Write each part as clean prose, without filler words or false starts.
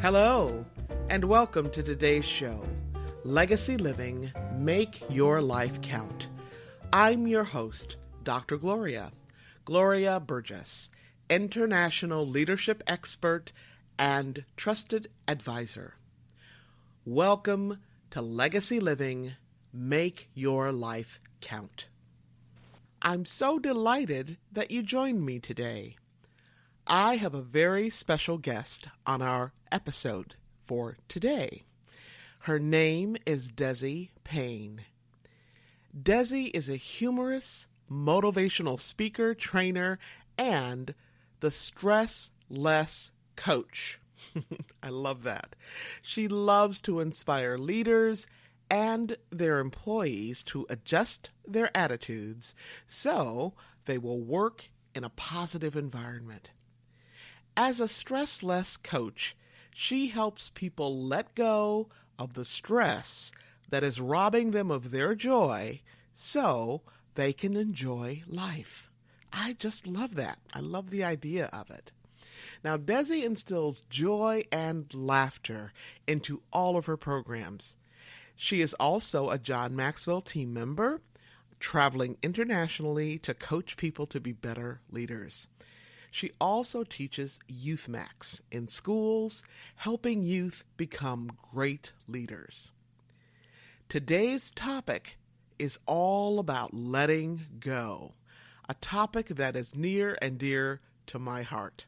Hello, and welcome to today's show, Legacy Living, Make Your Life Count. I'm your host, Dr. Gloria Burgess, international leadership expert and trusted advisor. Welcome to Legacy Living, Make Your Life Count. I'm so delighted that you joined me today. I have a very special guest on our episode for today. Her name is Desi Payne. Desi is a humorous, motivational speaker, trainer, and the stress-less coach. I love that. She loves to inspire leaders and their employees to adjust their attitudes so they will work in a positive environment. As a stress-less coach, she helps people let go of the stress that is robbing them of their joy so they can enjoy life. I just love that. I love the idea of it. Now, Desi instills joy and laughter into all of her programs. She is also a John Maxwell team member, traveling internationally to coach people to be better leaders. She also teaches Youth Max in schools, helping youth become great leaders. Today's topic is all about letting go, a topic that is near and dear to my heart.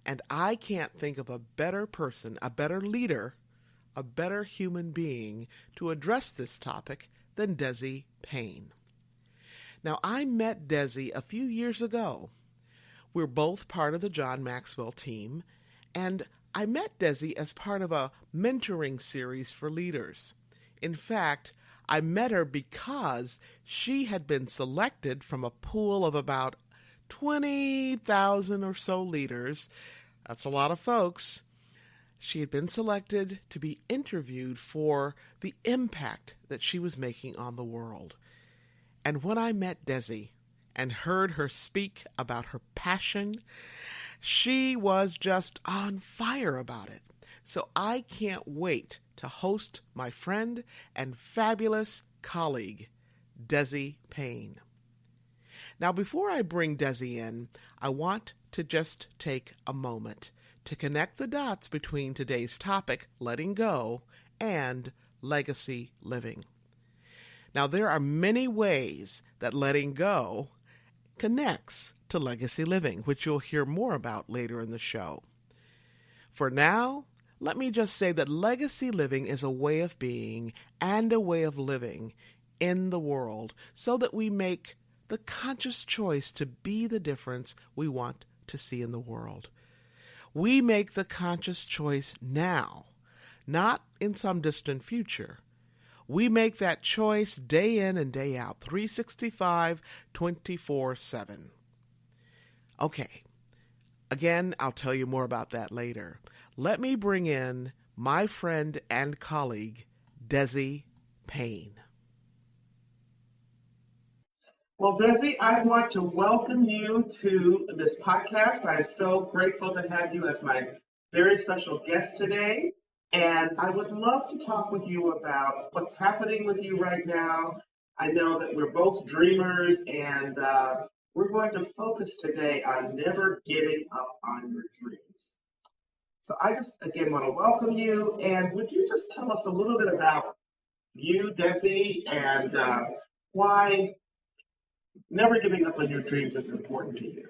And I can't think of a better person, a better leader, a better human being to address this topic than Desi Payne. Now, I met Desi a few years ago. We're both part of the John Maxwell team, and I met Desi as part of a mentoring series for leaders. In fact, I met her because she had been selected from a pool of about 20,000 or so leaders. That's a lot of folks. She had been selected to be interviewed for the impact that she was making on the world. And when I met Desi and heard her speak about her passion, she was just on fire about it. So I can't wait to host my friend and fabulous colleague, Desi Payne. Now, before I bring Desi in, I want to just take a moment to connect the dots between today's topic, letting go, and legacy living. Now, there are many ways that letting go connects to legacy living, which you'll hear more about later in the show. For now, let me just say that legacy living is a way of being and a way of living in the world so that we make the conscious choice to be the difference we want to see in the world. We make the conscious choice now, not in some distant future. We make that choice day in and day out, 365, 24/7. Okay, again, I'll tell you more about that later. Let me bring in my friend and colleague, Desi Payne. Well, Desi, I want to welcome you to this podcast. I'm so grateful to have you as my very special guest today. And I would love to talk with you about what's happening with you right now. I know that we're both dreamers, and we're going to focus today on never giving up on your dreams. So I just, again, want to welcome you. And would you just tell us a little bit about you, Desi, and why never giving up on your dreams is important to you?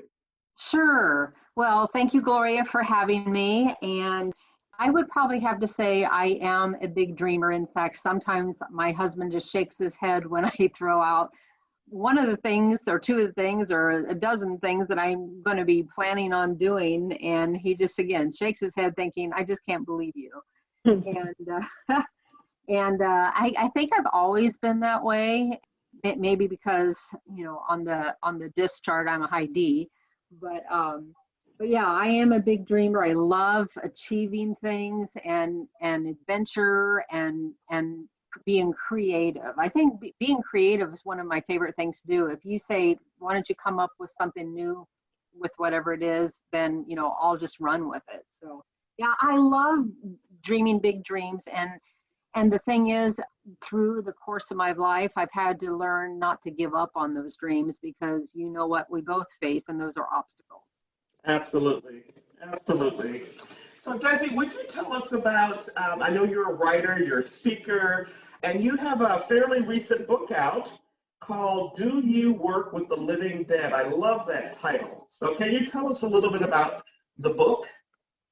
Sure. Well, thank you, Gloria, for having me. And I would probably have to say I am a big dreamer. In fact, sometimes my husband just shakes his head when I throw out one of the things or two of the things or a dozen things that I'm going to be planning on doing. And he just, again, shakes his head thinking, I just can't believe you. I think I've always been that way. Maybe because, on the disc chart, I'm a high D, but yeah, I am a big dreamer. I love achieving things and adventure and being creative. I think being creative is one of my favorite things to do. If you say, why don't you come up with something new with whatever it is, then, I'll just run with it. So Yeah, I love dreaming big dreams, and the thing is, through the course of my life, I've had to learn not to give up on those dreams because you know what we both face, and those are obstacles. Absolutely. Absolutely. So, Desi, would you tell us about? I know you're a writer, you're a speaker, and you have a fairly recent book out called Do You Work with the Living Dead? I love that title. So, can you tell us a little bit about the book?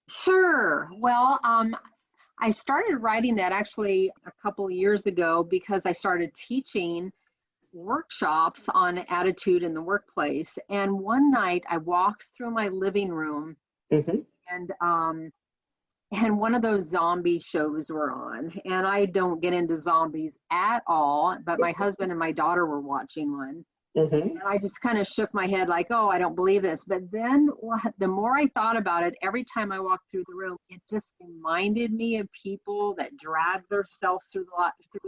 Sure. Well, I started writing that actually a couple years ago because I started teaching workshops on attitude in the workplace. And one night I walked through my living room Hmm. and one of those zombie shows were on. And I don't get into zombies at all, but my husband and my daughter were watching one. Hmm. And I just kind of shook my head like, oh, I don't believe this. But then the more I thought about it, every time I walked through the room, it just reminded me of people that drag themselves through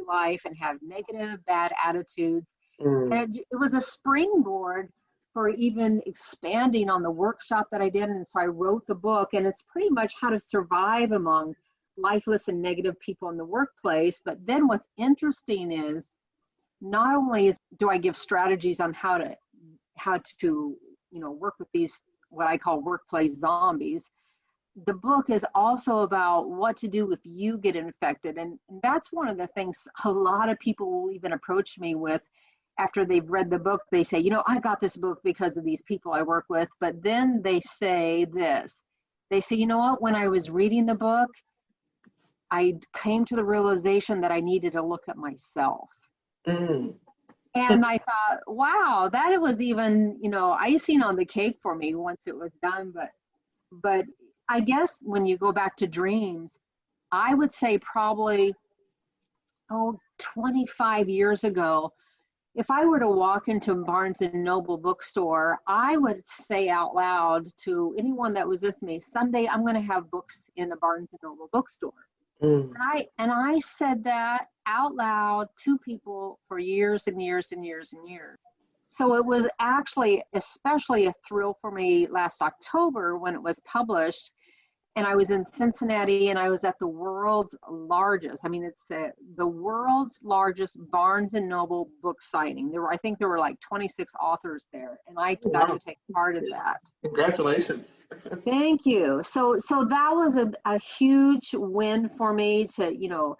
life and have negative, bad attitudes. Mm. And it was a springboard for even expanding on the workshop that I did. And so I wrote the book, and it's pretty much how to survive among lifeless and negative people in the workplace. But then what's interesting is not only do I give strategies on how to work with these what I call workplace zombies, the book is also about what to do if you get infected. And that's one of the things a lot of people will even approach me with after they've read the book. They say, I got this book because of these people I work with. But then they say this. They say, you know what, when I was reading the book, I came to the realization that I needed to look at myself. Mm. And I thought, wow, that was even, icing on the cake for me once it was done. But I guess when you go back to dreams, I would say probably, 25 years ago, if I were to walk into Barnes and Noble bookstore, I would say out loud to anyone that was with me, someday I'm going to have books in the Barnes and Noble bookstore. Mm. And I said that out loud to people for years and years and years and years. So it was actually especially a thrill for me last October when it was published. And I was in Cincinnati, and I was at the world's largest, it's the world's largest Barnes and Noble book signing. I think there were like 26 authors there, and I Oh, got wow. to take part in that. Congratulations. Thank you. So that was a huge win for me to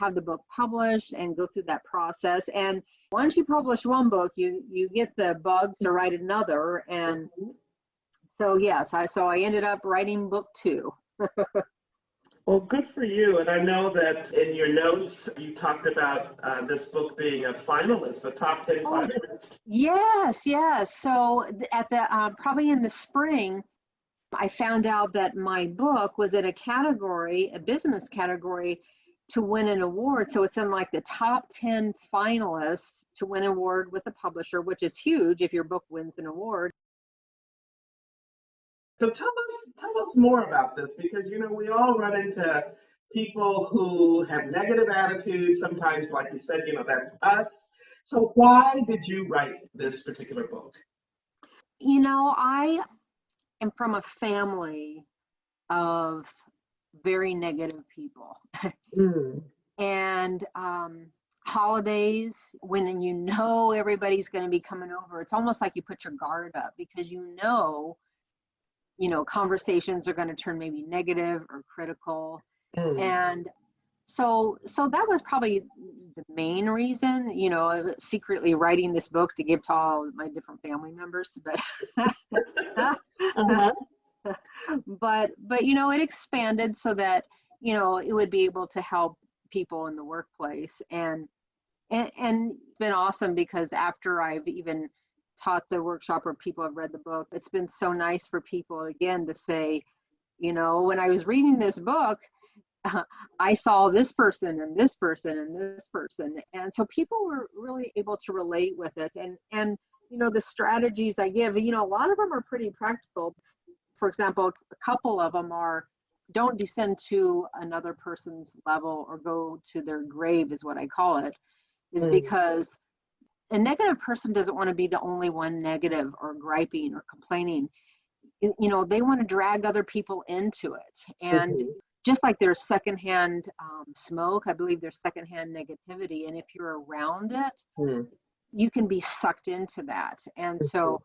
have the book published and go through that process. And once you publish one book, you get the bug to write another. And so yes, I ended up writing book 2. Well, good for you. And I know that in your notes, you talked about this book being a finalist, a top 10 Oh, finalist. yes. So at the probably in the spring, I found out that my book was in a business category, to win an award. So it's in like the top 10 finalists to win an award with a publisher, which is huge if your book wins an award. So tell us more about this because we all run into people who have negative attitudes. Sometimes, like you said, that's us. So why did you write this particular book? I am from a family of very negative people. Mm. And holidays, when everybody's going to be coming over, it's almost like you put your guard up because conversations are going to turn maybe negative or critical. Mm. And so that was probably the main reason, secretly writing this book to give to all my different family members. But Uh-huh. but it expanded so that it would be able to help people in the workplace. And it's been awesome because after I've even taught the workshop or people have read the book, it's been so nice for people again to say, when I was reading this book, I saw this person and this person and this person. And so people were really able to relate with it. And the strategies I give, a lot of them are pretty practical. For example, a couple of them are, don't descend to another person's level or go to their grave, is what I call it, is Mm. because a negative person doesn't want to be the only one negative or griping or complaining. they want to drag other people into it. And Mhm. just like there's secondhand smoke, I believe there's secondhand negativity. And if you're around it, Mhm. you can be sucked into that. And Mhm. so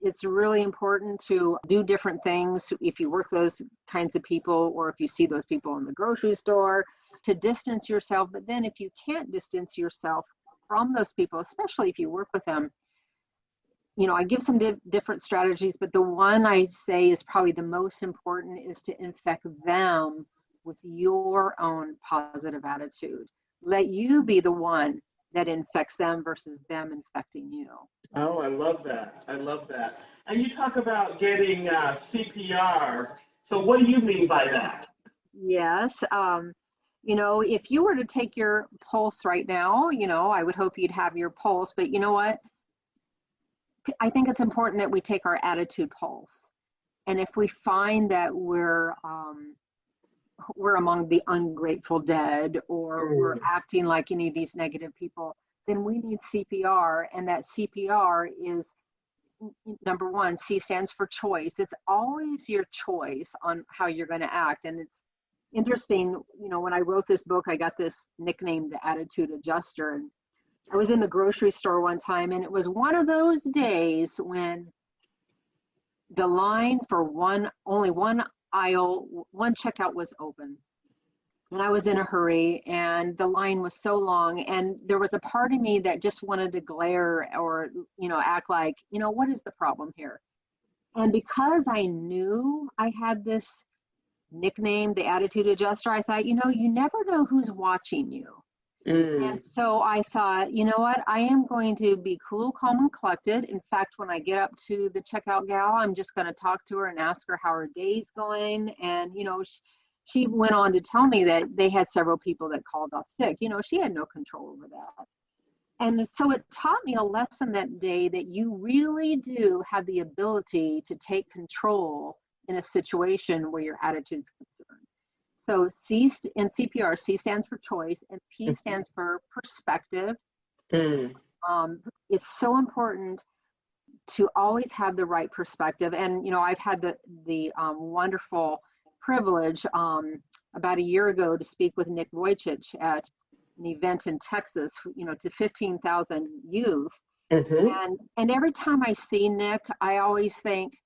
it's really important to do different things if you work those kinds of people, or if you see those people in the grocery store, to distance yourself. But then if you can't distance yourself from those people, especially if you work with them, I give some different strategies, but the one I say is probably the most important is to infect them with your own positive attitude. Let you be the one that infects them versus them infecting you. Oh, I love that. I love that. And you talk about getting CPR. So what do you mean by that? Yes. If you were to take your pulse right now, I would hope you'd have your pulse, but you know what? I think it's important that we take our attitude pulse. And if we find that we're among the ungrateful dead, or we're Mm. acting like any of these negative people, then we need CPR. And that CPR is, number one, C stands for choice. It's always your choice on how you're going to act. And it's interesting, when I wrote this book, I got this nickname, the Attitude Adjuster. And I was in the grocery store one time, and it was one of those days when the line for only one aisle, one checkout was open. And I was in a hurry, and the line was so long, and there was a part of me that just wanted to glare, or, act like, what is the problem here? And because I knew I had this nickname, the Attitude Adjuster, I thought, you never know who's watching you. And Mm. so I thought, you know what? I am going to be cool, calm, and collected. In fact, when I get up to the checkout gal, I'm just going to talk to her and ask her how her day's going. And, she went on to tell me that they had several people that called off sick. She had no control over that. And so it taught me a lesson that day that you really do have the ability to take control in a situation where your attitude's concerned. So in CPR, C stands for choice and P stands for perspective. Mm. It's so important to always have the right perspective. And, I've had the wonderful privilege about a year ago to speak with Nick Vujicic at an event in Texas, to 15,000 youth. Mhm. And every time I see Nick, I always think,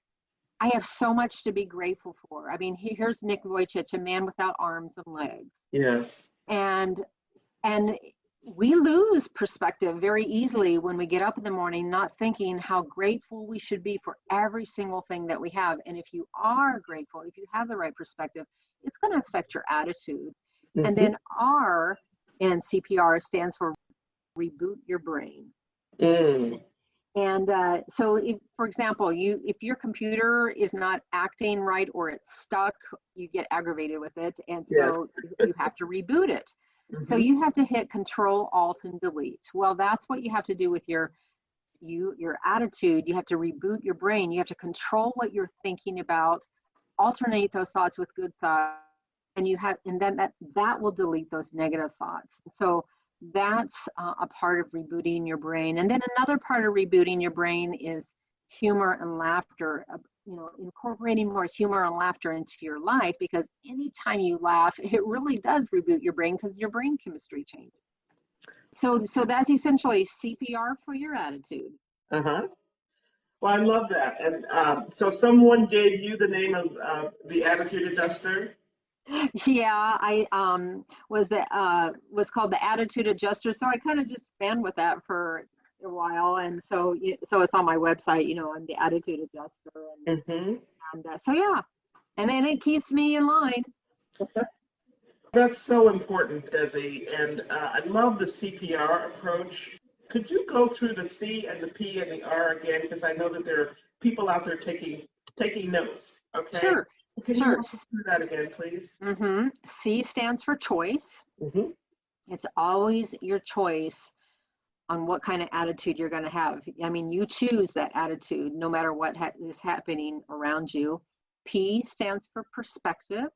I have so much to be grateful for. I mean, here's Nick Vujicic, a man without arms and legs. Yes. And and we lose perspective very easily when we get up in the morning not thinking how grateful we should be for every single thing that we have. And if you are grateful, if you have the right perspective, it's going to affect your attitude. And Mhm. then R in CPR stands for reboot your brain. Mm. And so, if, for example, if your computer is not acting right, or it's stuck, you get aggravated with it, and Yes. so you have to reboot it. So Mhm. you have to hit Control, Alt, and Delete. Well, that's what you have to do with your attitude. You have to reboot your brain. You have to control what you're thinking about, alternate those thoughts with good thoughts, and then that will delete those negative thoughts. So that's a part of rebooting your brain. And then another part of rebooting your brain is humor and laughter. Incorporating more humor and laughter into your life, because anytime you laugh, it really does reboot your brain, because your brain chemistry changes. So that's essentially CPR for your attitude. Uh-huh. Well, I love that. And so someone gave you the name of the attitude adjuster? Yeah, I was called the Attitude Adjuster, so I kind of just ran with that for a while, and so it's on my website. I'm the Attitude Adjuster, Mm-hmm. and so yeah, and then it keeps me in line. That's so important, Desi. And I love the CPR approach. Could you go through the C and the P and the R again? Because I know that there are people out there taking notes. Okay. Sure, Can you sure. walk us through that again, please? C stands for choice. Mm-hmm. It's always your choice on what kind of attitude you're going to have. I mean, you choose that attitude no matter what is happening around you. P stands for perspective.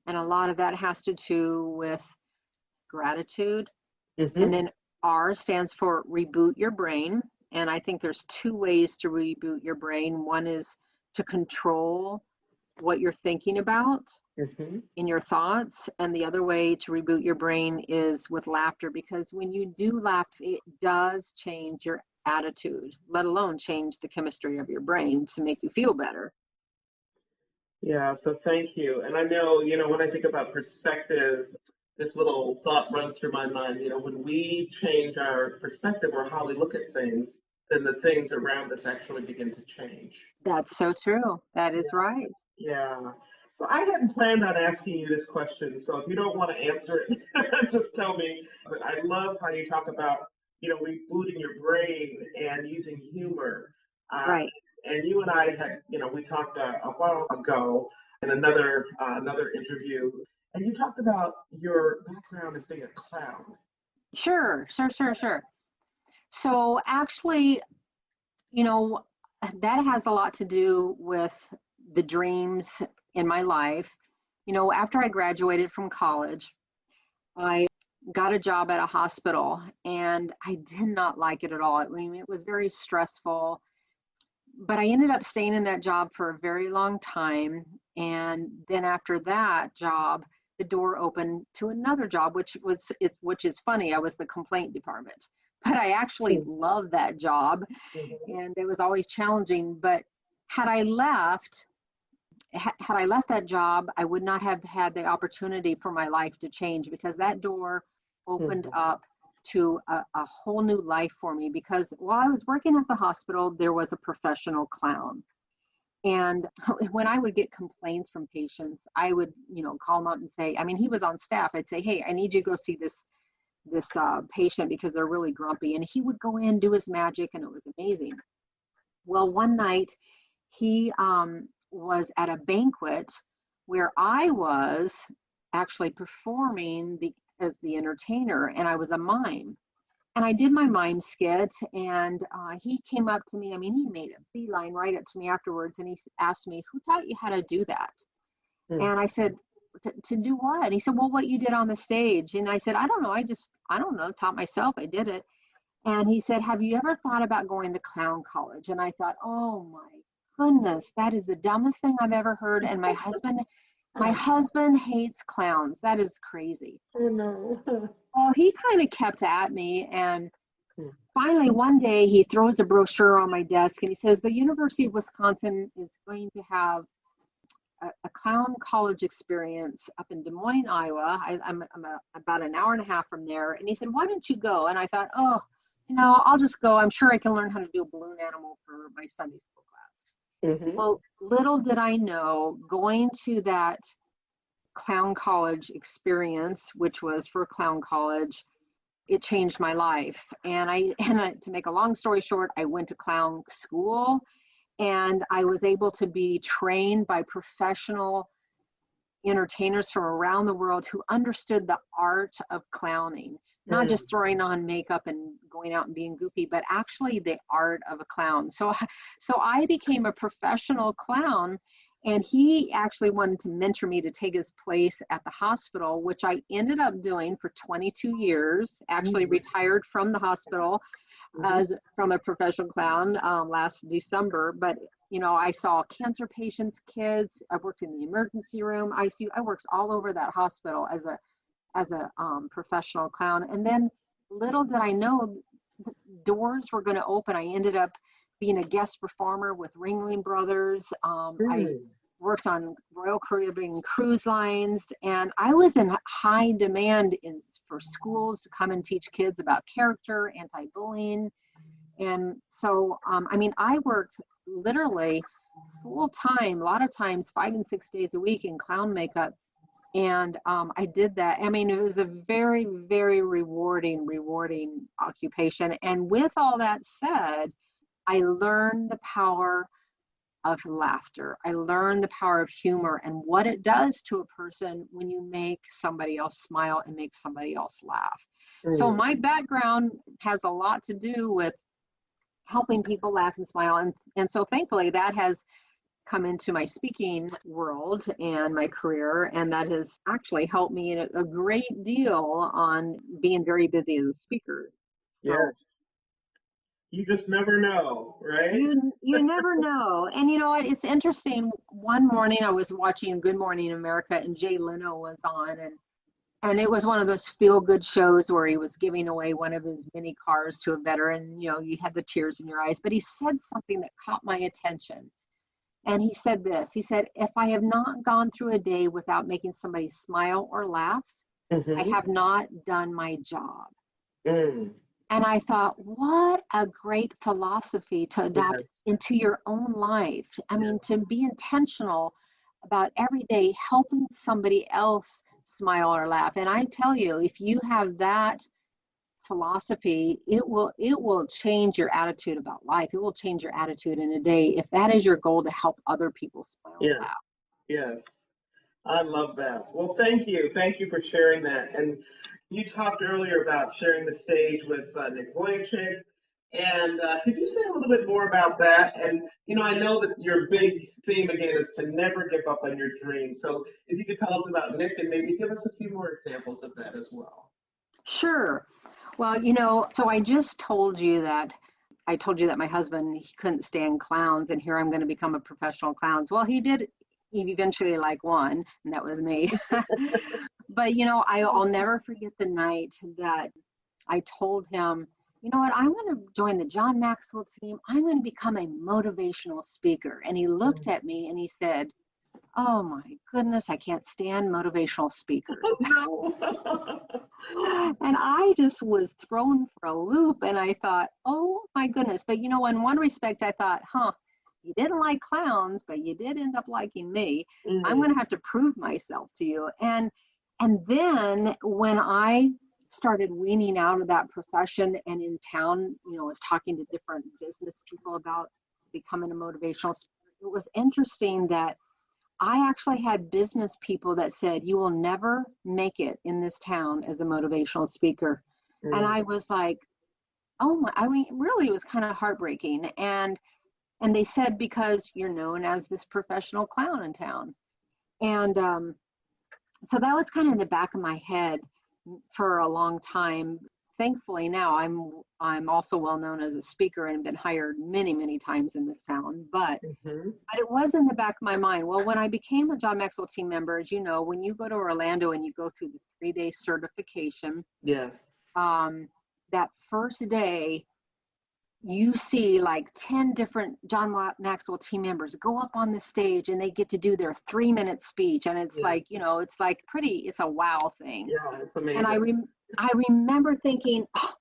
And a lot of that has to do with gratitude. And Mm-hmm. then R stands for reboot your brain. And I think there's two ways to reboot your brain. One is to control what you're thinking about in your thoughts. And the other way to reboot your brain is with laughter, because when you do laugh, it does change your attitude, let alone change the chemistry of your brain to make you feel better. Yeah, so thank you. And I know, when I think about perspective, this little thought runs through my mind. When we change our perspective or how we look at things, then the things around us actually begin to change. That's so true. That is Yeah. right. Yeah. So I hadn't planned on asking you this question. So if you don't want to answer it, just tell me. But I love how you talk about, rebooting your brain and using humor. Right. And you and I had, we talked a while ago in another interview, and you talked about your background as being a clown. Sure. So actually, you know, that has a lot to do with the dreams in my life. After I graduated from college, I got a job at a hospital and I did not like it at all. I mean, it was very stressful, but I ended up staying in that job for a very long time. And then after that job, the door opened to another job, which is funny. I was the complaint department, but I actually loved that job, and it was always challenging. But had I left, had I left that job, I would not have had the opportunity for my life to change, because that door opened up to a whole new life for me. Because while I was working at the hospital, there was a professional clown. And when I would get complaints from patients, I would, call him up and say, I mean, he was on staff. I'd say, hey, I need you to go see this patient because they're really grumpy. And he would go in, do his magic, and it was amazing. Well, one night he was at a banquet where I was actually performing as the entertainer, and I was a mime. And I did my mime skit, and he came up to me. I mean, he made a beeline right up to me afterwards, and he asked me, who taught you how to do that? And I said, to do what? And he said, well, what you did on the stage. And I said, I don't know. I don't know, taught myself. I did it. And he said, have you ever thought about going to clown college? And I thought, oh my goodness, that is the dumbest thing I've ever heard. And my husband hates clowns. That is crazy. Oh no. Well, he kind of kept at me, and finally one day he throws a brochure on my desk and he says, the University of Wisconsin is going to have a clown college experience up in Des Moines, Iowa. I'm about an hour and a half from there. And he said, why don't you go? And I thought, oh, I'll just go. I'm sure I can learn how to do a balloon animal for my Sunday school class. Well, little did I know, going to that clown college experience, which was for clown college, it changed my life. And to make a long story short, I went to clown school, and I was able to be trained by professional entertainers from around the world who understood the art of clowning, not just throwing on makeup and going out and being goofy, but actually the art of a clown. So I became a professional clown. And he actually wanted to mentor me to take his place at the hospital, which I ended up doing for 22 years, actually retired from the hospital from a professional clown last December. But, I saw cancer patients, kids. I worked in the emergency room, ICU. I worked all over that hospital as a professional clown. And then little did I know, doors were going to open. I ended up being a guest performer with Ringling Brothers. I worked on Royal Caribbean cruise lines, and I was in high demand for schools to come and teach kids about character, anti-bullying. And so, I worked literally full time, a lot of times 5 and 6 days a week in clown makeup. And I did that. I mean, it was a very, very rewarding occupation. And with all that said, I learned the power of laughter. I learned the power of humor and what it does to a person when you make somebody else smile and make somebody else laugh. So my background has a lot to do with helping people laugh and smile. And so thankfully that has come into my speaking world and my career. And that has actually helped me a great deal on being very busy as a speaker. So, You just never know, right? You never know. And you know what? It's interesting. One morning I was watching Good Morning America and Jay Leno was on, and it was one of those feel good shows where he was giving away one of his mini cars to a veteran. You know, you had the tears in your eyes, but he said something that caught my attention. And he said this. He said, "If I have not gone through a day without making somebody smile or laugh, I Mm-hmm. have not done my job." Mm. And I thought, what a great philosophy to adopt Yes. into your own life. I Yes. mean, to be intentional about every day helping somebody else smile or laugh. And I tell you, if you have that philosophy, it will change your attitude about life. It will change your attitude in a day if that is your goal, to help other people smile Yes. and laugh. Yes. I love that. Well, thank you. Thank you for sharing that. And you talked earlier about sharing the stage with Nick Vujicic. And could you say a little bit more about that? And, I know that your big theme again is to never give up on your dreams. So if you could tell us about Nick and maybe give us a few more examples of that as well. Sure. Well, so I told you that my husband, he couldn't stand clowns, and here I'm going to become a professional clown. Well, he did eventually like one, and that was me. But I'll never forget the night that I told him, you know what, I'm going to join the John Maxwell team. I'm going to become a motivational speaker. And he looked at me and he said, "Oh my goodness, I can't stand motivational speakers." Oh, And I just was thrown for a loop, and I thought, oh my goodness. But in one respect, I thought, you didn't like clowns, but you did end up liking me. no. I'm going to have to prove myself to you. And then when I started weaning out of that profession and in town, was talking to different business people about becoming a motivational speaker, it was interesting that I actually had business people that said, "You will never make it in this town as a motivational speaker." And Mm, I was like, "Oh my," I mean, really, it was kind of heartbreaking. And they said, "Because you're known as this professional clown in town." And so that was kind of in the back of my head for a long time. Thankfully now I'm also well known as a speaker and been hired many times in this town. mhm. But it was in the back of my mind. Well, when I became a John Maxwell team member, as you know, when you go to Orlando and you go through the 3-day certification, Yes. um, that first day, you see like 10 different Maxwell team members go up on the stage and they get to do their 3-minute speech. And it's Yeah. like, it's a wow thing. Yeah. It's And amazing. I remember thinking, oh,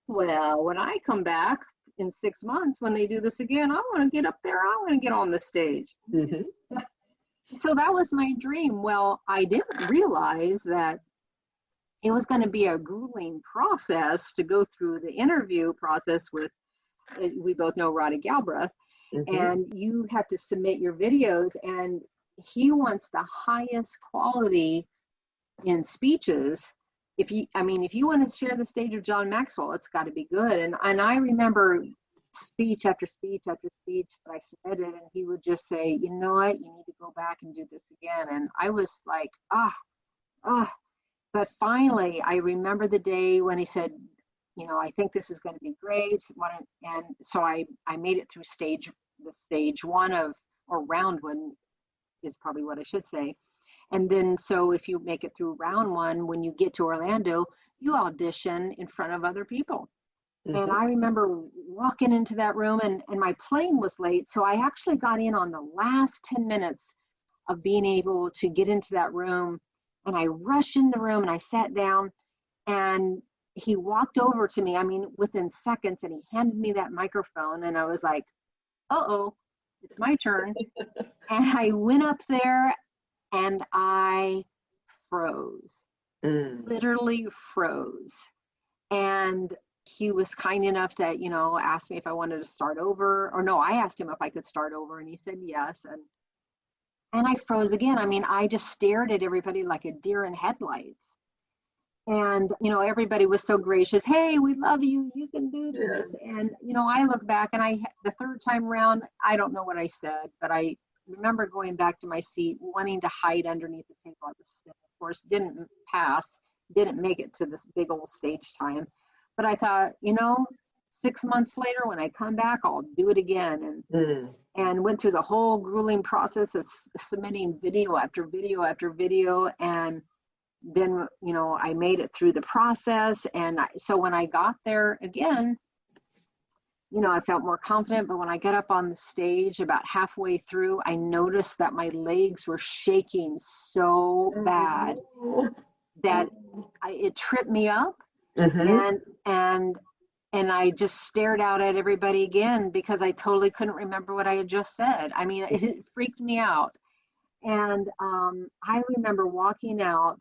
well, when I come back in 6 months, when they do this again, I want to get up there. I want to get on the stage. Hmm. So that was my dream. Well, I didn't realize that it was going to be a grueling process to go through the interview process with, we both know Roddy Galbraith, Hmm. and you have to submit your videos, and he wants the highest quality in speeches. If you want to share the stage of John Maxwell, it's got to be good. And I remember speech after speech after speech that I submitted, and he would just say, "You know what, you need to go back and do this again." And I was like, ah. But finally, I remember the day when he said, "I think this is going to be great." And so I made it through the stage one of, or round one is probably what I should say. And then, so if you make it through round one, when you get to Orlando, you audition in front of other people. And Hmm. I remember walking into that room, and my plane was late. So I actually got in on the last 10 minutes of being able to get into that room. And I rushed in the room and I sat down, and he walked over to me, I mean, within seconds, and he handed me that microphone. And I was like, uh-oh, it's my turn. And I went up there and I froze, Mm. literally froze. And he was kind enough to, ask me if I wanted to start over. Or no, I asked him if I could start over, and he said yes. And I froze again. I mean, I just stared at everybody like a deer in headlights. And, everybody was so gracious. "Hey, we love you. You can do Yeah. this." And, I look back, and the third time around, I don't know what I said, but I remember going back to my seat, wanting to hide underneath the table. Of course, didn't pass, didn't make it to this big old stage time. But I thought, 6 months later, when I come back, I'll do it again. And went through the whole grueling process of submitting video after video after video. And then, I made it through the process. And so when I got there again, I felt more confident. But when I got up on the stage about halfway through, I noticed that my legs were shaking so bad that it tripped me up. And I just stared out at everybody again because I totally couldn't remember what I had just said. I mean, it freaked me out. And I remember walking out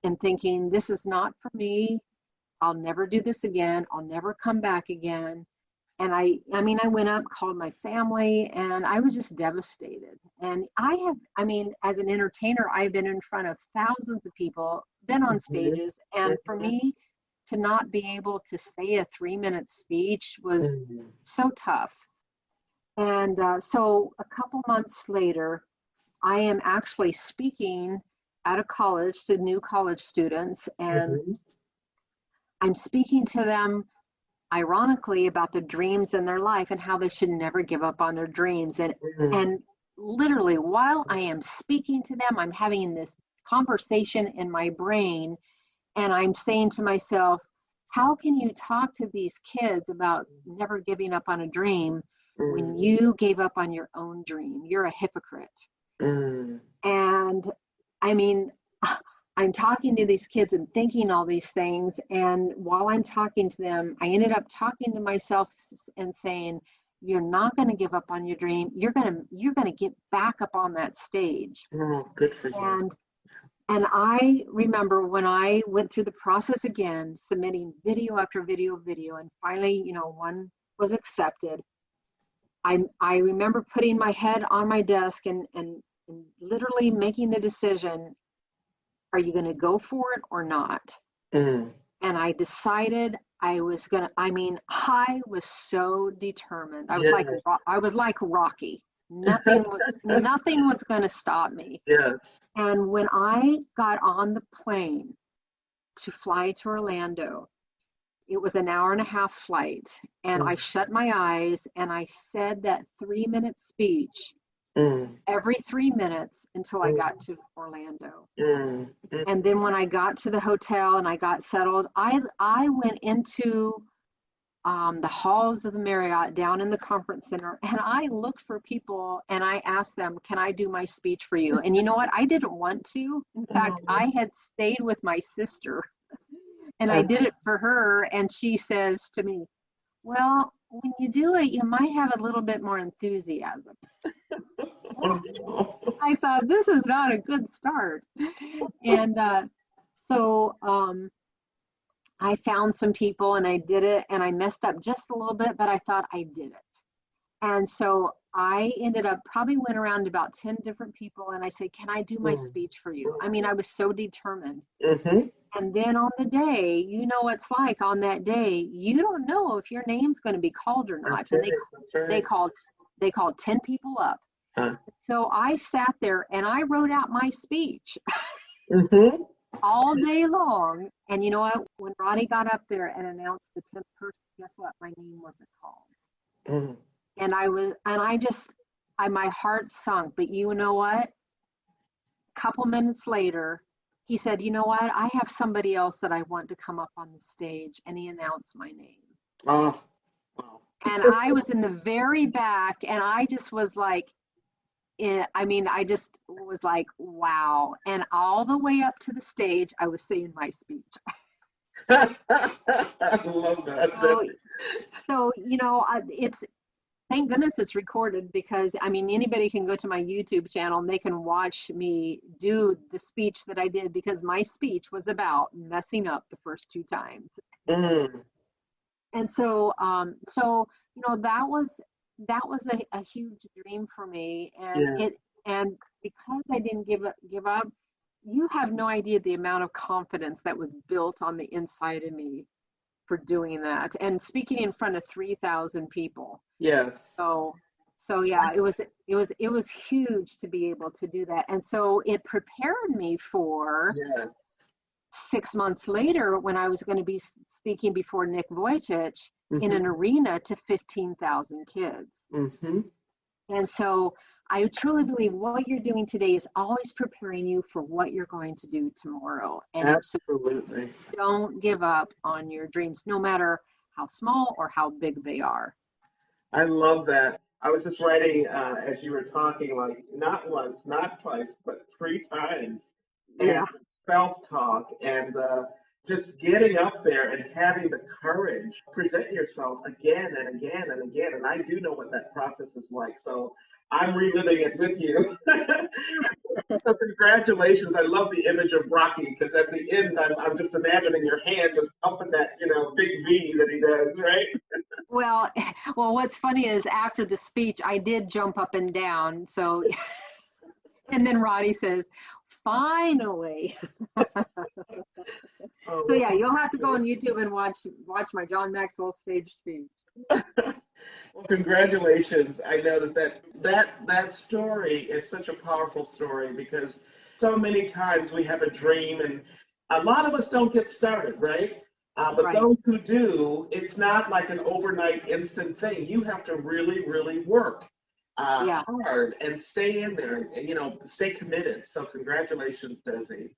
and thinking, this is not for me. I'll never do this again. I'll never come back again. And I went up, called my family, and I was just devastated. And as an entertainer, I've been in front of thousands of people, been on stages, and for me to not be able to say a 3-minute speech was so tough. And so a couple months later, I am actually speaking at a college to new college students, and I'm speaking to them ironically about the dreams in their life and how they should never give up on their dreams. And literally while I am speaking to them, I'm having this conversation in my brain, and I'm saying to myself, how can you talk to these kids about never giving up on a dream when you gave up on your own dream? You're a hypocrite. And I'm talking to these kids and thinking all these things. And while I'm talking to them, I ended up talking to myself and saying, you're not going to give up on your dream. You're going to get back up on that stage. Oh, good for you. And I remember when I went through the process again, submitting video after video, and finally, one was accepted. I remember putting my head on my desk and literally making the decision, are you going to go for it or not? And I decided I was going to, I was so determined. I was like Rocky. Nothing was going to stop me. Yes. And when I got on the plane to fly to Orlando, it was an 1.5-hour flight, and I shut my eyes and I said that 3-minute speech every 3 minutes until I got to Orlando. And then when I got to the hotel and I got settled, I went into the halls of the Marriott down in the conference center, and I looked for people and I asked them, can I do my speech for you? And you know what? I didn't want to. In fact, I had stayed with my sister and I did it for her. And she says to me, well, when you do it, you might have a little bit more enthusiasm. I thought, this is not a good start. And so I found some people and I did it, and I messed up just a little bit, but I thought I did it. And so I ended up probably went around to about 10 different people and I said, can I do my speech for you? I was so determined. And then on the day, you know what it's like on that day, you don't know if your name's going to be called or not. And they called 10 people up. So I sat there and I wrote out my speech all day long. And you know what? When Ronnie got up there and announced the 10th person, guess what? My name wasn't called. And my heart sunk. But you know what? A couple minutes later, he said, you know what? I have somebody else that I want to come up on the stage. And he announced my name. Oh, wow. And I was in the very back, and I just was like, I just was like, wow. And all the way up to the stage, I was saying my speech. I love that. So it's, thank goodness it's recorded, because anybody can go to my YouTube channel and they can watch me do the speech that I did, because my speech was about messing up the first 2 times. And so that was a huge dream for me, and because I didn't give up, you have no idea the amount of confidence that was built on the inside of me for doing that and speaking in front of 3,000 people. Yes. So yeah, it was huge to be able to do that, and so it prepared me for 6 months later, when I was going to be speaking before Nick Vujicic in an Mm-hmm. arena to 15,000 kids. Mm-hmm. And so I truly believe what you're doing today is always preparing you for what you're going to do tomorrow. And so Absolutely. don't give up on your dreams, no matter how small or how big they are. I love that. I was just writing as you were talking, like not once, not twice, but three times, and Yeah. self-talk and just getting up there and having the courage, present yourself again and again and again. And I do know what that process is like, so I'm reliving it with you. So congratulations. I love the image of Rocky because at the end, I'm just imagining your hand just up in that, big V that he does, right? Well, well, what's funny is after the speech, I did jump up and down. So, and then Roddy says, finally. Oh, So well, yeah, you'll have to go on YouTube and watch my John Maxwell stage speech. well, congratulations. I know that story is such a powerful story because so many times we have a dream and a lot of us don't get started, right? But Right. those who do, it's not like an overnight instant thing. You have to really, really work Yeah. hard and stay in there and, stay committed. So congratulations, Desi.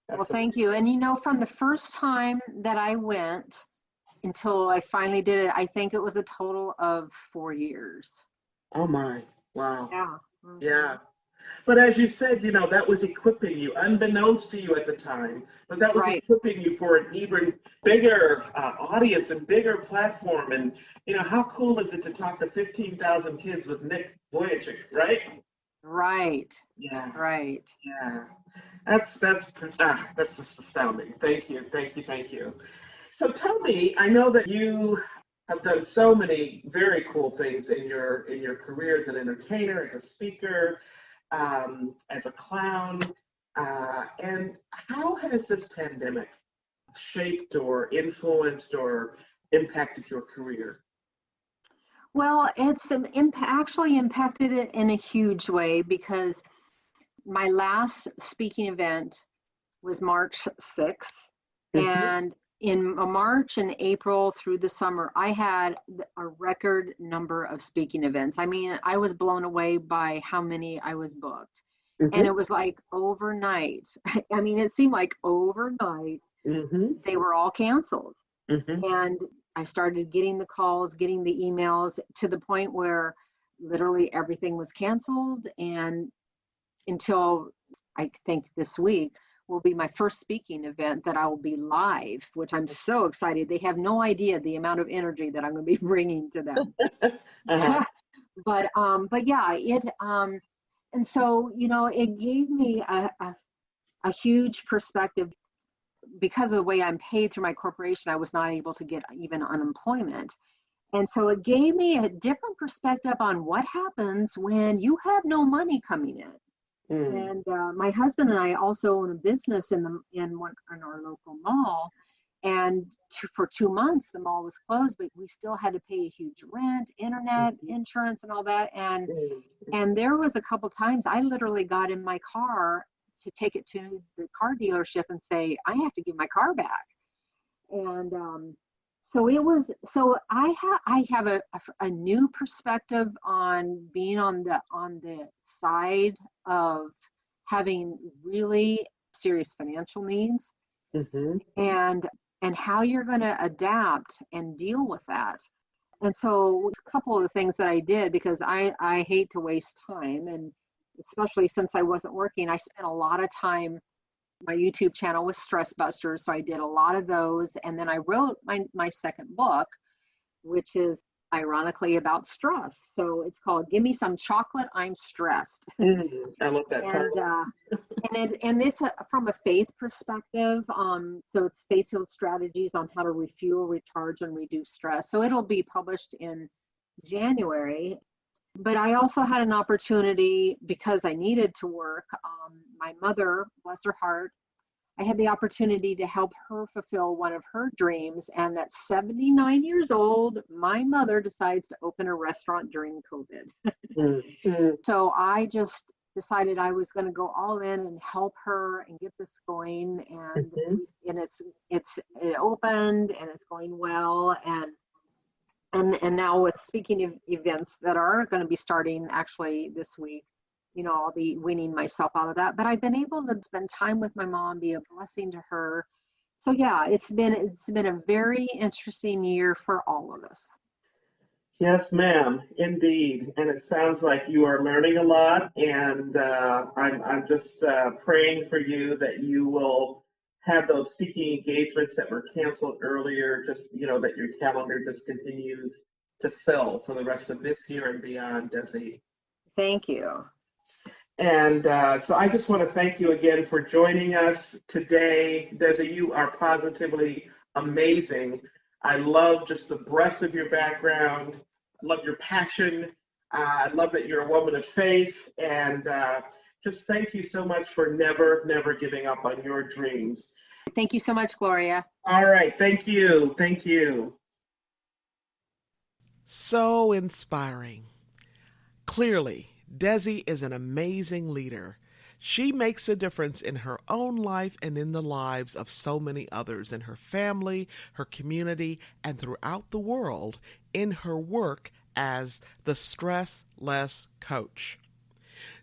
Well, That's thank you. And from the first time that I went until I finally did it, I think it was a total of 4 years. oh my, wow. Yeah. Hmm. Yeah. But as you said, that was equipping you, unbeknownst to you at the time, but that was Right. equipping you for an even bigger audience and bigger platform. And, how cool is it to talk to 15,000 kids with Nick Vujicic, right? Right. Yeah, Right. yeah. That's just astounding. Thank you, thank you, thank you. So tell me, I know that you have done so many very cool things in your career as an entertainer, as a speaker, as a clown. And how has this pandemic shaped or influenced or impacted your career? Well, it's actually impacted it in a huge way because my last speaking event was March 6th. Hmm. And in March and April through the summer, I had a record number of speaking events. I mean, I was blown away by how many I was booked. And Hmm. it was like overnight. I mean, it seemed like overnight Hmm. they were all canceled. Hmm. And I started getting the calls, getting the emails to the point where literally everything was canceled. And until I think this week will be my first speaking event that I will be live, which I'm so excited. They have no idea the amount of energy that I'm going to be bringing to them. Uh-huh. But yeah, and so it gave me a huge perspective because of the way I'm paid through my corporation. I was not able to get even unemployment. And so it gave me a different perspective on what happens when you have no money coming in. Mm. And my husband and I also own a business in our local mall. And for 2 months, the mall was closed, but we still had to pay a huge rent, internet, Mhm. insurance, and all that. And Mm. and there was a couple times I literally got in my car to take it to the car dealership and say, I have to give my car back. And so it was. So I have a new perspective on being on the side of having really serious financial needs Mhm. and how you're going to adapt and deal with that. And so a couple of the things that I did, because I hate to waste time, and especially since I wasn't working, I spent a lot of time. My YouTube channel was Stress Busters, so I did a lot of those. And then I wrote my second book, which is ironically about stress. So it's called Give Me Some Chocolate, I'm Stressed. Mm. I love that And title. it's from a faith perspective. So it's faith-filled strategies on how to refuel, recharge, and reduce stress. So it'll be published in January. But I also had an opportunity because I needed to work. My mother, bless her heart, I had the opportunity to help her fulfill one of her dreams. And at 79 years old, my mother decides to open a restaurant during COVID. Mm. Mm. So I just decided I was going to go all in and help her and get this going. Mhm. And it opened and it's going well. And now with speaking of events that are going to be starting actually this week, I'll be weaning myself out of that. But I've been able to spend time with my mom, be a blessing to her. So yeah, it's been a very interesting year for all of us. Yes, ma'am, indeed. And it sounds like you are learning a lot. And I'm just praying for you that you will have those speaking engagements that were canceled earlier, just, that your calendar just continues to fill for the rest of this year and beyond, Desi. Thank you. And so I just want to thank you again for joining us today. Desi, you are positively amazing. I love just the breadth of your background. I love your passion. I love that you're a woman of faith. And just thank you so much for never, never giving up on your dreams. Thank you so much, Gloria. All right. Thank you. Thank you. So inspiring. Clearly, Desi is an amazing leader. She makes a difference in her own life and in the lives of so many others in her family, her community, and throughout the world in her work as the Stress Less Coach.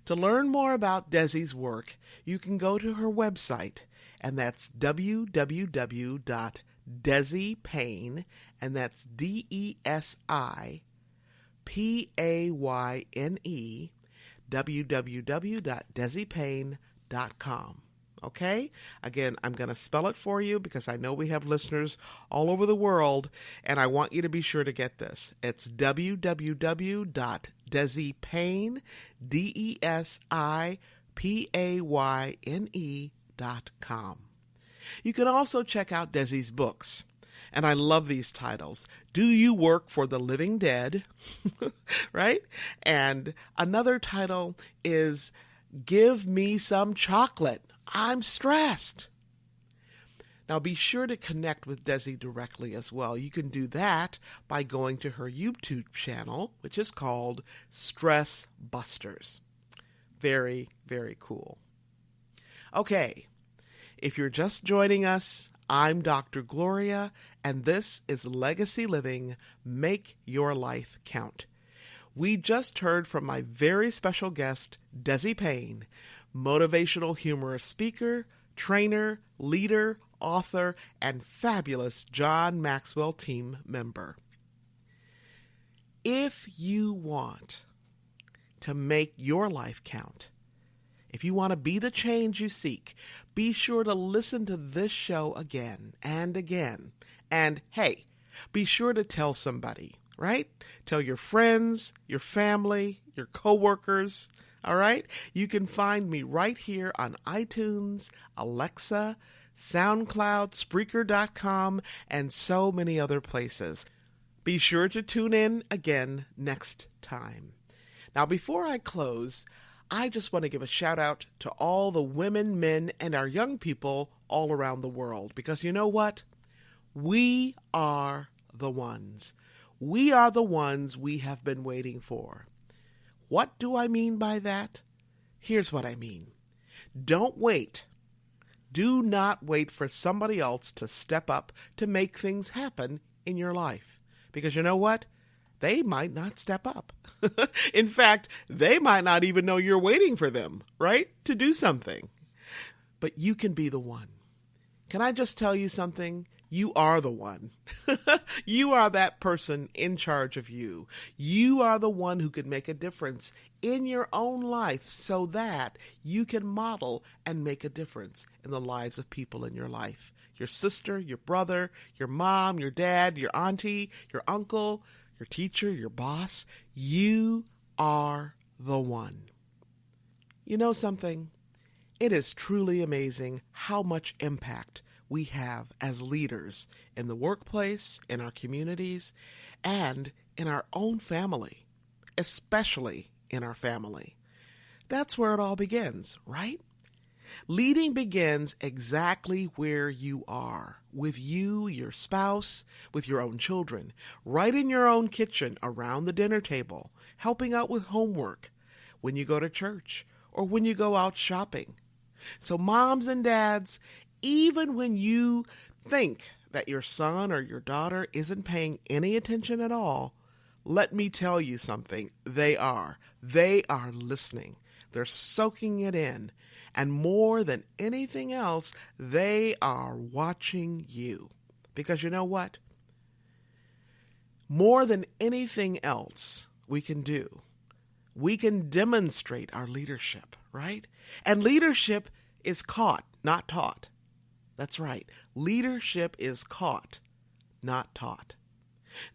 To learn more about Desi's work, you can go to her website, and that's www.desipayne, and that's DESI Payne, www.desipayne.com. Okay? Again, I'm going to spell it for you because I know we have listeners all over the world, and I want you to be sure to get this. It's www.desipayne, DESIPAYNE.com. You can also check out Desi's books. And I love these titles. Do You Work for the Living Dead? Right? And another title is Give Me Some Chocolate. I'm stressed. Now be sure to connect with Desi directly as well. You can do that by going to her YouTube channel, which is called Stress Busters. Very, very cool. Okay, if you're just joining us, I'm Dr. Gloria, and this is Legacy Living, Make Your Life Count. We just heard from my very special guest, Desi Payne, motivational humorist speaker, trainer, leader, author, and fabulous John Maxwell team member. If you want to make your life count, if you want to be the change you seek, be sure to listen to this show again and again. And hey, be sure to tell somebody, right? Tell your friends, your family, your coworkers, all right? You can find me right here on iTunes, Alexa, SoundCloud, Spreaker.com, and so many other places. Be sure to tune in again next time. Now, before I close, I just want to give a shout out to all the women, men, and our young people all around the world. Because you know what? We are the ones. We are the ones we have been waiting for. What do I mean by that? Here's what I mean. Don't wait. Do not wait for somebody else to step up to make things happen in your life. Because you know what? They might not step up. In fact, they might not even know you're waiting for them, right? To do something. But you can be the one. Can I just tell you something? You are the one. You are that person in charge of you. You are the one who can make a difference in your own life so that you can model and make a difference in the lives of people in your life. Your sister, your brother, your mom, your dad, your auntie, your uncle, your teacher, your boss. You are the one. You know something? It is truly amazing how much impact we have as leaders in the workplace, in our communities, and in our own family, especially in our family. That's where it all begins, right? Leading begins exactly where you are, with you, your spouse, with your own children, right in your own kitchen, around the dinner table, helping out with homework, when you go to church, or when you go out shopping. So moms and dads, even when you think that your son or your daughter isn't paying any attention at all, let me tell you something. They are. They are listening. They're soaking it in. And more than anything else, they are watching you. Because you know what? More than anything else we can do, we can demonstrate our leadership, right? And leadership is caught, not taught. That's right. Leadership is caught, not taught.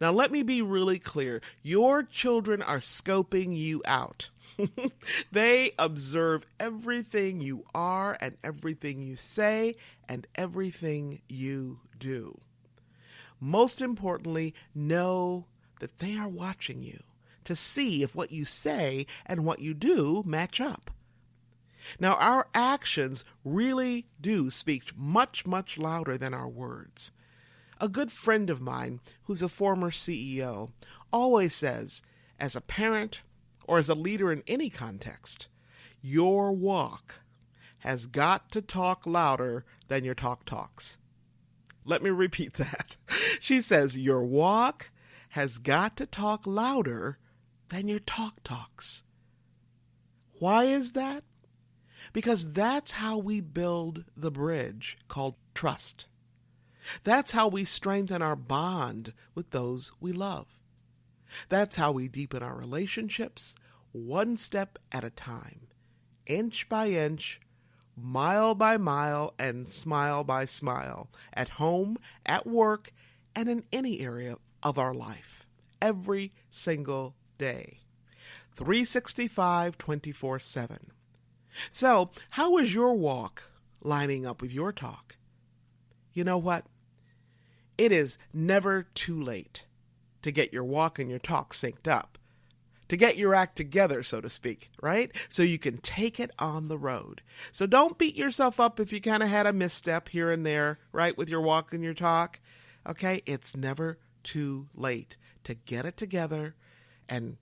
Now, let me be really clear. Your children are scoping you out. They observe everything you are and everything you say and everything you do. Most importantly, know that they are watching you to see if what you say and what you do match up. Now, our actions really do speak much, much louder than our words. A good friend of mine, who's a former CEO, always says, as a parent or as a leader in any context, your walk has got to talk louder than your talk talks. Let me repeat that. She says, your walk has got to talk louder than your talk talks. Why is that? Because that's how we build the bridge called trust. That's how we strengthen our bond with those we love. That's how we deepen our relationships one step at a time, inch by inch, mile by mile, and smile by smile, at home, at work, and in any area of our life, every single day. 365, 24/7. So, how is your walk lining up with your talk? You know what? It is never too late to get your walk and your talk synced up, to get your act together, so to speak, right? So you can take it on the road. So don't beat yourself up if you kind of had a misstep here and there, right, with your walk and your talk. Okay? It's never too late to get it together and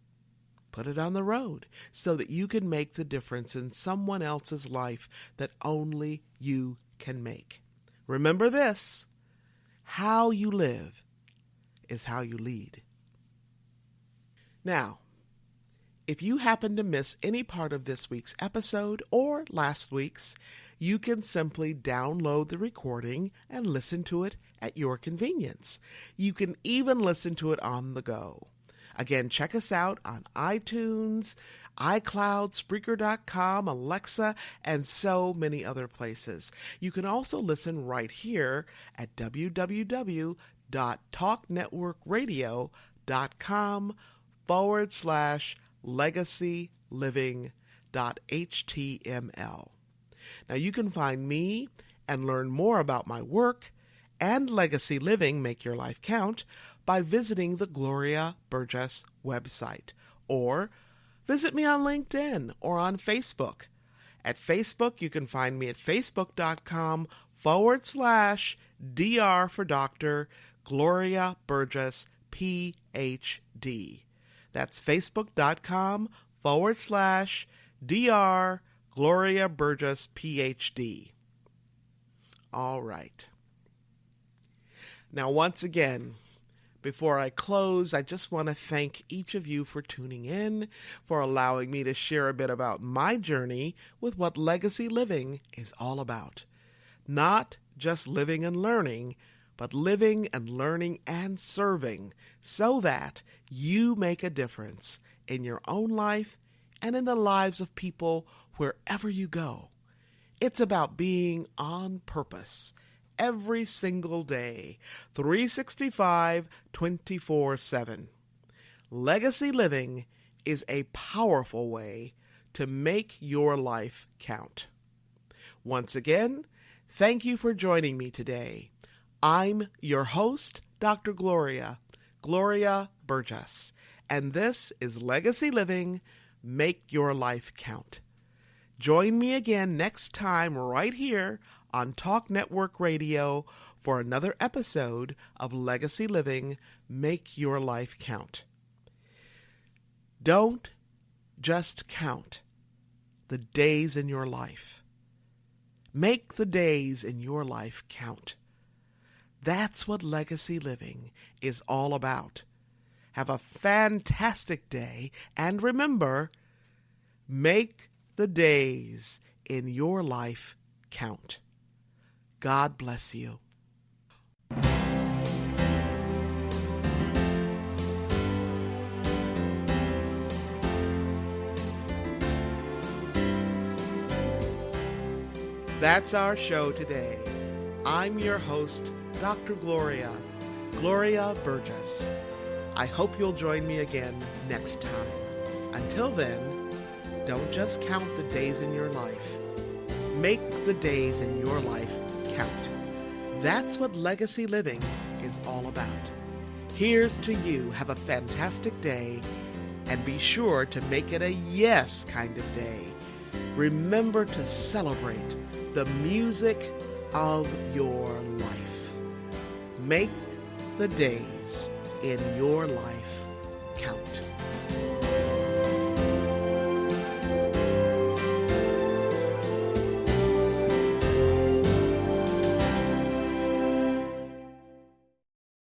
put it on the road so that you can make the difference in someone else's life that only you can make. Remember this, how you live is how you lead. Now, if you happen to miss any part of this week's episode or last week's, you can simply download the recording and listen to it at your convenience. You can even listen to it on the go. Again, check us out on iTunes, iCloud, Spreaker.com, Alexa, and so many other places. You can also listen right here at www.talknetworkradio.com/legacyliving.html. Now you can find me and learn more about my work and Legacy Living, Make Your Life Count, by visiting the Gloria Burgess website, or visit me on LinkedIn or on Facebook. At Facebook, you can find me at facebook.com/DR for Dr. Gloria Burgess, PhD. That's facebook.com/DR Gloria Burgess, PhD. All right. Now, once again, before I close, I just want to thank each of you for tuning in, for allowing me to share a bit about my journey with what legacy living is all about. Not just living and learning, but living and learning and serving so that you make a difference in your own life and in the lives of people wherever you go. It's about being on purpose every single day, 365, 24/7. Legacy living is a powerful way to make your life count. Once again, thank you for joining me today. I'm your host, Dr. Gloria Burgess, and this is Legacy Living, Make Your Life Count. Join me again next time right here on Talk Network Radio for another episode of Legacy Living, Make Your Life Count. Don't just count the days in your life. Make the days in your life count. That's what legacy living is all about. Have a fantastic day, and remember, make the days in your life count. God bless you. That's our show today. I'm your host, Dr. Gloria Burgess. I hope you'll join me again next time. Until then, don't just count the days in your life. Make the days in your life count. That's what legacy living is all about. Here's to you. Have a fantastic day, and be sure to make it a yes kind of day. Remember to celebrate the music of your life. Make the days in your life